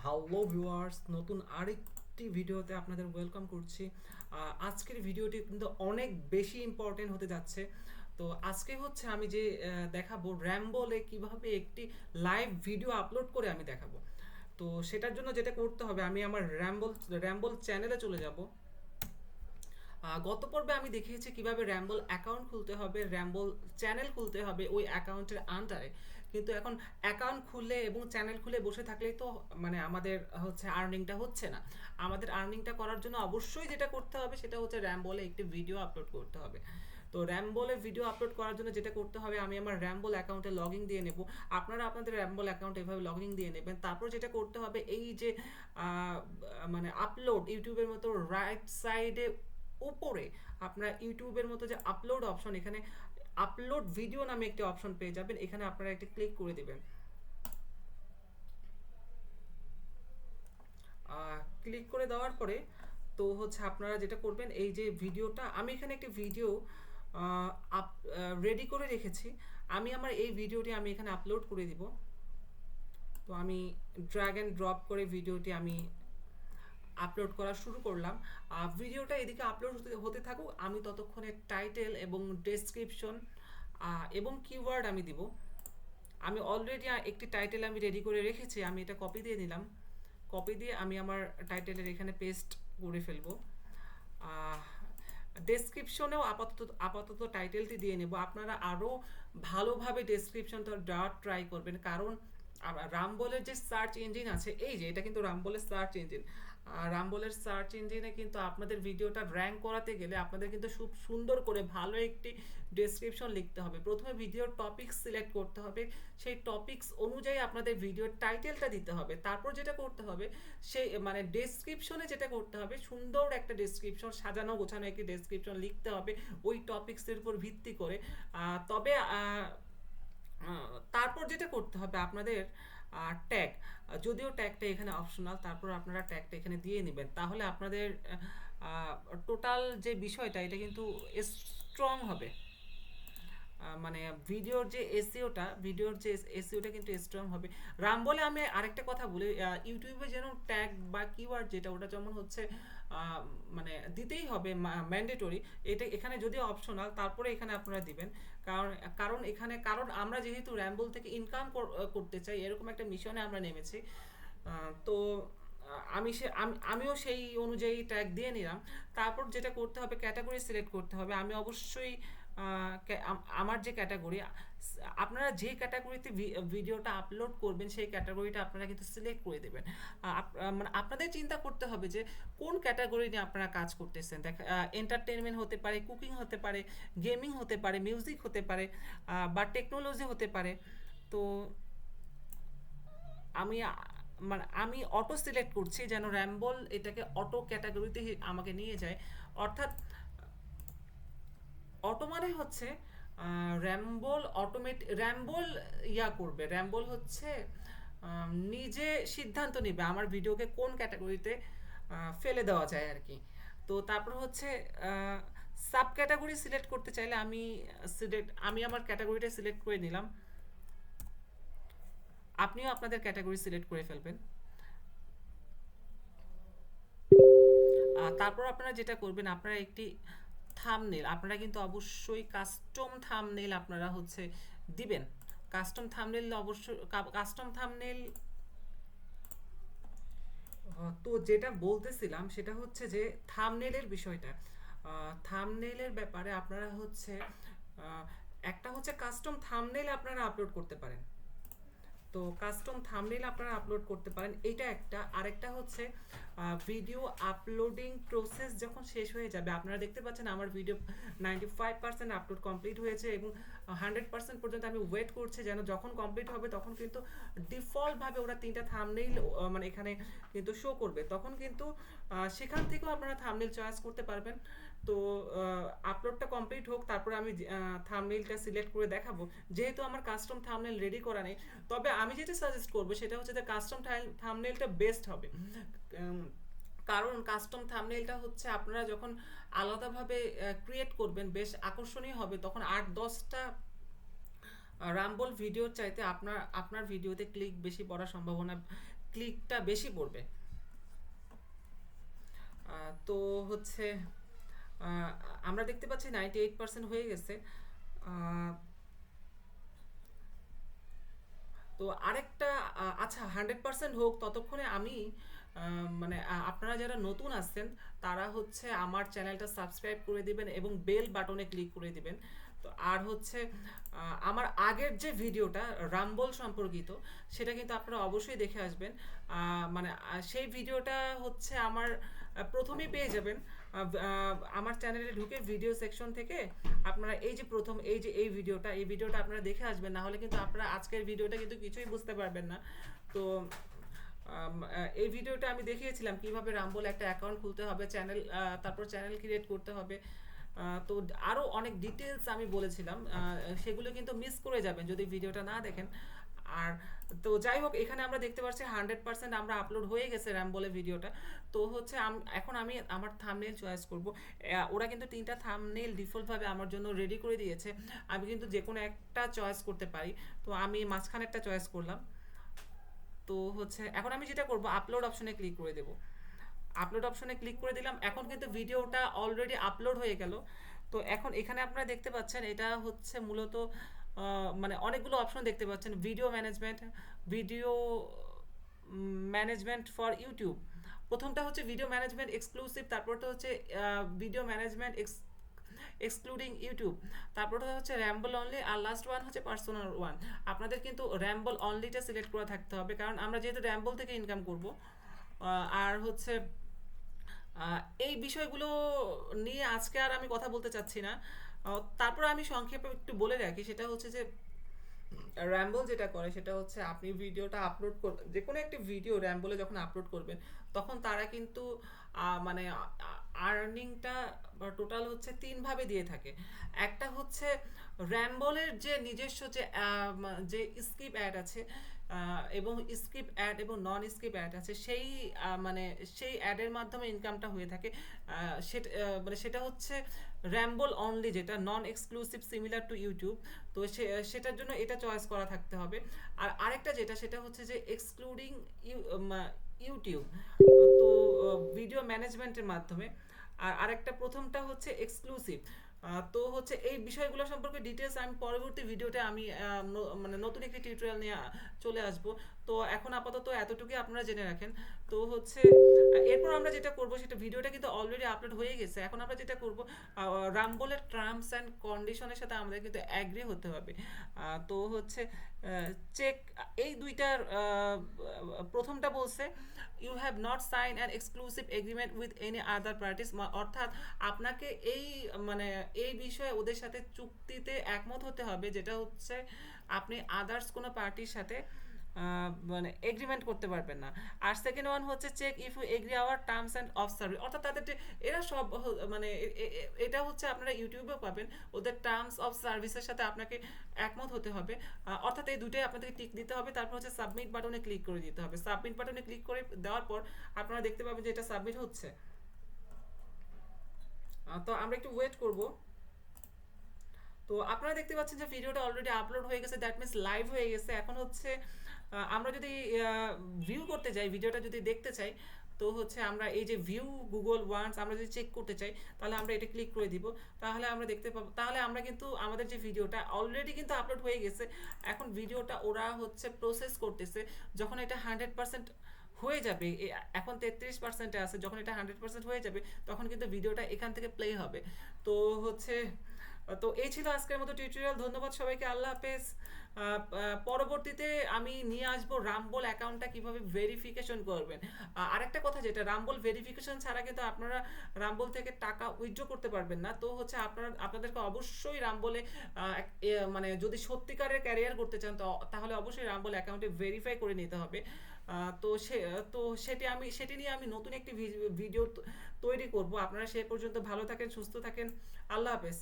Hello viewers, নতুন আরেকটি ভিডিওতে আপনাদের ওয়েলকাম করছি। আজকের ভিডিওটি কিন্তু অনেক বেশি ইম্পর্টেন্ট হতে যাচ্ছে। তো আজকে হচ্ছে আমি যে দেখাবো র্যাম্বলে কিভাবে একটি লাইভ ভিডিও আপলোড করে আমি দেখাবো। তো সেটার জন্য যেটা করতে হবে, আমি আমার র্যাম্বল চ্যানেলে চলে যাব। গত পর্বে আমি দেখিয়েছি কিভাবে র্যাম্বল অ্যাকাউন্ট খুলতে হবে, র্যাম্বল চ্যানেল খুলতে হবে ওই অ্যাকাউন্টের আন্ডারে। কিন্তু এখন অ্যাকাউন্ট খুললে এবং চ্যানেল খুলে বসে থাকলেই তো মানে আমাদের হচ্ছে আর্নিংটা হচ্ছে না। আমাদের আর্নিংটা করার জন্য অবশ্যই যেটা করতে হবে সেটা হচ্ছে র্যাম্বলে একটি ভিডিও আপলোড করতে হবে। তো র্যাম্বলে ভিডিও আপলোড করার জন্য যেটা করতে হবে, আমি আমার র্যাম্বল অ্যাকাউন্টে লগ ইন দিয়ে নেব। আপনারা আপনাদের র্যাম্বল অ্যাকাউন্টে এভাবে লগ ইন দিয়ে নেবেন। তারপর যেটা করতে হবে, এই যে মানে আপলোড ইউটিউবের মতো রাইট সাইডে উপরে আপনারা ইউটিউবের মতো যে আপলোড অপশন, এখানে আপলোড ভিডিও নামে একটি অপশন পেয়ে যাবেন। এখানে আপনারা একটি ক্লিক করে দিবেন। ক্লিক করে দেওয়ার পরে তো হচ্ছে আপনারা যেটা করবেন, এই যে ভিডিওটা আমি এখানে একটি ভিডিও রেডি করে রেখেছি। আমি আমার এই ভিডিওটি আমি এখানে আপলোড করে দিব। তো আমি ড্র্যাগ অ্যান্ড ড্রপ করে ভিডিওটি আমি আপলোড করা শুরু করলাম। ভিডিওটা এদিকে আপলোড হতে হতে থাকুক, আমি ততক্ষণে টাইটেল এবং ডেসক্রিপশন এবং কিওয়ার্ড আমি দিব। আমি অলরেডি একটি টাইটেল আমি রেডি করে রেখেছি, আমি এটা কপি দিয়ে নিলাম। কপি দিয়ে আমি আমার টাইটেলের এখানে পেস্ট করে ফেলবো। ডেসক্রিপশনেও আপাতত টাইটেলটি দিয়ে নেব। আপনারা আরও ভালোভাবে ডেসক্রিপশনটা দেওয়ার ট্রাই করবেন, কারণ রামবলের যে সার্চ ইঞ্জিন আছে, এই যে এটা কিন্তু রামবলের সার্চ ইঞ্জিন। রামবলের সার্চ ইঞ্জিনে কিন্তু আপনাদের ভিডিওটা র্যাঙ্ক করাতে গেলে আপনাদের কিন্তু খুব সুন্দর করে ভালো একটি ডেসক্রিপশন লিখতে হবে। প্রথমে ভিডিওর টপিক সিলেক্ট করতে হবে, সেই টপিকস অনুযায়ী আপনাদের ভিডিওর টাইটেলটা দিতে হবে। তারপর যেটা করতে হবে, সেই মানে ডেসক্রিপশনে যেটা করতে হবে, সুন্দর একটা ডেসক্রিপশন, সাজানো গোছানো একটি ডেসক্রিপশন লিখতে হবে ওই টপিক্সের উপর ভিত্তি করে। তবে তারপর যেটা করতে হবে আপনাদের ট্যাগ, যদিও ট্যাগটা এখানে অপশনাল, তারপর আপনারা ট্যাগটা এখানে দিয়ে নেবেন। তাহলে আপনাদের টোটাল যে বিষয়টা এটা কিন্তু স্ট্রং হবে। মানে ভিডিওর যে এসইওটা কিন্তু স্ট্রং হবে। রাম বলে আমি আরেকটা কথা বলি, ইউটিউবে যেন ট্যাগ বা কিওয়ার্ড যেটা ওটা যেমন হচ্ছে মানে দিতেই হবে, ম্যান্ডেটরি। এটা এখানে যদিও অপশনাল, তারপরে এখানে আপনারা দিবেন। কারণ কারণ আমরা যেহেতু র্যাম্বল থেকে ইনকাম করতে চাই, এরকম একটা মিশনে আমরা নেমেছি। তো আমিও সেই অনুযায়ী ট্যাগ দিয়ে নিলাম। তারপর যেটা করতে হবে, ক্যাটাগরি সিলেক্ট করতে হবে। আমি অবশ্যই আমার যে ক্যাটাগরি, আপনারা যে ক্যাটাগরিতে ভিডিওটা আপলোড করবেন সেই ক্যাটাগরিটা আপনারা কিন্তু সিলেক্ট করে দেবেন। মানে আপনাদের চিন্তা করতে হবে যে কোন ক্যাটাগরি নিয়ে আপনারা কাজ করতেছেন। এন্টারটেনমেন্ট হতে পারে, কুকিং হতে পারে, গেমিং হতে পারে, মিউজিক হতে পারে, বা টেকনোলজি হতে পারে। তো আমি মানে আমি অটো সিলেক্ট করছি যেন র্যাম্বল এটাকে অটো ক্যাটাগরিতে আমাকে নিয়ে যায়। অর্থাৎ অটো মানে হচ্ছে র্যাম্বল করবে। র্যাম্বল হচ্ছে নিজে সিদ্ধান্ত নেবে আমার ভিডিওকে কোন ক্যাটাগরিতে ফেলে দেওয়া যায় আর কি। তো তারপর হচ্ছে সাব ক্যাটাগরি সিলেক্ট করতে চাইলে আমি আমার ক্যাটাগরিটা সিলেক্ট করে নিলাম। আপনিও আপনাদের ক্যাটাগরি সিলেক্ট করে ফেলবেন। তারপর আপনারা যেটা করবেন, আপনারা একটি থাম্বনেল, আপনারা কিন্তু অবশ্যই কাস্টম থাম্বনেল আপনারা হচ্ছে দিবেন। কাস্টম থাম্বনেল অবশ্যই, কাস্টম থাম্বনেল। তো যেটা বলতেছিলাম সেটা হচ্ছে যে থাম্বনেলের বিষয়টা, থাম্বনেলের ব্যাপারে আপনারা হচ্ছে একটা হচ্ছে কাস্টম থাম্বনেল আপনারা আপলোড করতে পারেন। তো কাস্টম থাম্বনেল আপনারা আপলোড করতে পারেন, এইটা একটা। আরেকটা হচ্ছে ভিডিও আপলোডিং প্রসেস যখন শেষ হয়ে যাবে, আপনারা দেখতে পাচ্ছেন আমার ভিডিও 95% আপলোড কমপ্লিট হয়েছে এবং 100% পর্যন্ত আমি ওয়েট করছি যেন যখন কমপ্লিট হবে তখন কিন্তু ডিফল্টভাবে ওরা 3টা থাম্বনেইল মানে এখানে কিন্তু শো করবে। তখন কিন্তু সেখান থেকেও আপনারা থাম্বনেইল চয়েস করতে পারবেন। তো আপলোডটা কমপ্লিট হোক, তারপরে আমি থাম্বনেইলটা সিলেক্ট করে দেখাবো। যেহেতু আমার কাস্টম থাম্বনেইল রেডি করা নেই, তবে আমি যেটা সাজেস্ট করবো সেটা হচ্ছে যে কাস্টম থাম্বনেইলটা বেস্ট হবে। কারণ কাস্টম থাম্বনেইলটা হচ্ছে আপনারা যখন আলাদাভাবে ক্রিয়েট করবেন বেশ আকর্ষণীয় হবে। তখন 8-10টা রাম্বল ভিডিওর চাইতে আপনার আপনার ভিডিওতে ক্লিক বেশি পড়ার সম্ভাবনা, ক্লিকটা বেশি পড়বে। তো হচ্ছে আহ, আমরা দেখতে পাচ্ছি 98% হয়ে গেছে। আহ, তো আরেকটা আচ্ছা, 100% হোক ততক্ষণে আমি মানে আপনারা যারা নতুন আসছেন তারা হচ্ছে আমার চ্যানেলটা সাবস্ক্রাইব করে দিবেন এবং বেল বাটনে ক্লিক করে দিবেন। তো আর হচ্ছে আমার আগের যে ভিডিওটা রাম্বল সম্পর্কিত, সেটা কিন্তু আপনারা অবশ্যই দেখে আসবেন। মানে সেই ভিডিওটা হচ্ছে আমার প্রথমেই পেয়ে যাবেন। আমার চ্যানেলে ঢুকে ভিডিও সেকশন থেকে আপনারা এই যে প্রথম এই ভিডিওটা আপনারা দেখে আসবেন, না হলে কিন্তু আপনারা আজকের ভিডিওটা কিন্তু কিছুই বুঝতে পারবেন না। তো এই ভিডিওটা আমি দেখিয়েছিলাম কিভাবে রামবল একটা অ্যাকাউন্ট খুলতে হবে, চ্যানেল, তারপর চ্যানেল ক্রিয়েট করতে হবে। তো আরও অনেক ডিটেলস আমি বলেছিলাম, সেগুলো কিন্তু মিস করে যাবেন যদি ভিডিওটা না দেখেন। আর তো যাই হোক, এখানে আমরা দেখতে পাচ্ছি 100% আমরা আপলোড হয়ে গেছে র্যাম্বলের ভিডিওটা। তো হচ্ছে এখন আমি আমার থাম্বনেল চয়েস করব। ওরা কিন্তু 3টা থাম্বনেল ডিফল্টভাবে আমার জন্য রেডি করে দিয়েছে। আমি কিন্তু যে কোনো একটা চয়েস করতে পারি। তো আমি মাঝখানে একটা চয়েস করলাম। তো হচ্ছে এখন আমি যেটা করব, আপলোড অপশনে ক্লিক করে দেব। আপলোড অপশনে ক্লিক করে দিলাম, এখন কিন্তু ভিডিওটা অলরেডি আপলোড হয়ে গেল। তো এখন এখানে আপনারা দেখতে পাচ্ছেন এটা হচ্ছে মূলত মানে অনেকগুলো অপশন দেখতে পাচ্ছেন, video management, video management for YouTube. প্রথমটা হচ্ছে ভিডিও ম্যানেজমেন্ট এক্সক্লুসিভ, তারপরটা হচ্ছে ভিডিও ম্যানেজমেন্ট এক্সক্লুডিং ইউটিউব, তারপরটা হচ্ছে র্যাম্বল অনলি, আর লাস্ট ওয়ান হচ্ছে পার্সোনাল ওয়ান। আপনাদের কিন্তু র্যাম্বল অনলিটা সিলেক্ট করা থাকতে হবে, কারণ আমরা যেহেতু র্যাম্বল থেকে ইনকাম করব। আর হচ্ছে এই বিষয়গুলো নিয়ে আজকে আর আমি কথা বলতে চাচ্ছি না। তারপর আমি সংক্ষেপে একটু বলে রাখি, সেটা হচ্ছে যে র্যাম্বল যেটা করে সেটা হচ্ছে আপনি ভিডিওটা আপলোড করবেন, যে কোনো একটি ভিডিও র্যাম্বলে যখন আপলোড করবেন তখন তারা কিন্তু মানে আর্নিংটা টোটাল হচ্ছে তিনভাবে দিয়ে থাকে। একটা হচ্ছে র্যাম্বলের যে নিজস্ব যে স্কিপ অ্যাড আছে, এবং স্কিপ অ্যাড এবং নন স্কিপ অ্যাড আছে, সেই মানে সেই অ্যাডের মাধ্যমে ইনকামটা হয়ে থাকে। সেটা মানে সেটা হচ্ছে র্যাম্বল অনলি, যেটা নন এক্সক্লুসিভ সিমিলার টু ইউটিউব। তো সেটার জন্য এটা চয়েস করা থাকতে হবে। আর আরেকটা যেটা, সেটা হচ্ছে যে এক্সক্লুডিং ইউটিউব, তো ভিডিও ম্যানেজমেন্টের মাধ্যমে। আর আরেকটা, প্রথমটা হচ্ছে এক্সক্লুসিভ। তো হচ্ছে এই বিষয়গুলো সম্পর্কে ডিটেলস আমি পরবর্তী ভিডিওতে আমি মানে নতুন একটি টিউটোরিয়াল নিয়ে চলে আসব। তো এখন আপাতত এতটুকুই আপনারা জেনে রাখেন। তো হচ্ছে এরপর আমরা যেটা করব, সেটা ভিডিওটা কিন্তু অলরেডি আপলোড হয়ে গেছে। এখন আমরা যেটা করব, রামবলের টার্মস অ্যান্ড কন্ডিশনের সাথে আমাদের কিন্তু অ্যাগ্রি হতে হবে। তো হচ্ছে চেক, এই দুইটার প্রথমটা বলছে you have not sign an exclusive agreement with any other parties, অর্থাৎ আপনাকে এই মানে এই বিষয়ে ওদের সাথে চুক্তিতে একমত হতে হবে, যেটা হচ্ছে আপনি আদার্স কোনো পার্টির সাথে মানে এগ্রিমেন্ট করতে পারবেন না। আর সেকেন্ড ওয়ান হচ্ছে check if you agree our terms and of service, অর্থাৎ তাদের এরা সব মানে এটা হচ্ছে আপনারা ইউটিউবেও পাবেন, ওদের টার্মস অফ সার্ভিসের সাথে আপনাকে একমত হতে হবে। অর্থাৎ এই দুটোই আপনাদেরকে টিক দিতে হবে, তারপর হচ্ছে সাবমিট বাটনে ক্লিক করে দিতে হবে। সাবমিট বাটনে ক্লিক করে দেওয়ার পর আপনারা দেখতে পাবেন যে এটা সাবমিট হচ্ছে। তো আমরা একটু ওয়েট করব। তো আপনারা দেখতে পাচ্ছেন যে ভিডিওটা অলরেডি আপলোড হয়ে গেছে, দ্যাট মিনস লাইভ হয়ে গেছে। এখন হচ্ছে আমরা যদি ভিউ করতে যাই, ভিডিওটা যদি দেখতে চাই, তো হচ্ছে আমরা এই যে ভিউ গুগল ওয়ান্স, আমরা যদি চেক করতে চাই তাহলে আমরা এটা ক্লিক করে দিব। তাহলে আমরা দেখতে পাবো, তাহলে আমরা কিন্তু আমাদের যে ভিডিওটা অলরেডি কিন্তু আপলোড হয়ে গেছে, এখন ভিডিওটা ওরা হচ্ছে প্রসেস করতেছে। যখন এটা 100% হয়ে যাবে, এখন 33%-এ আছে, যখন এটা 100% হয়ে যাবে তখন কিন্তু ভিডিওটা এখান থেকে প্লে হবে। তো হচ্ছে তো এই ছিল আজকের মতো টিউটোরিয়াল। ধন্যবাদ সবাইকে, আল্লাহ হাফেজ। পরবর্তীতে আমি নিয়ে আসবো রামবল অ্যাকাউন্টটা কিভাবে ভেরিফিকেশন করবেন। আরেকটা কথা, যেটা রামবল ভেরিফিকেশন ছাড়া কিন্তু আপনারা রামবল থেকে টাকা উইথড্র করতে পারবেন না। তো হচ্ছে আপনাদেরকে অবশ্যই রামবলে মানে যদি সত্যিকারের ক্যারিয়ার করতে চান তাহলে অবশ্যই রামবল অ্যাকাউন্টে ভেরিফাই করে নিতে হবে। তো তো সেটি নিয়ে আমি নতুন একটি ভিডিও তৈরি করব। আপনারা সে পর্যন্ত ভালো থাকেন, সুস্থ থাকেন, আল্লাহ হাফেজ।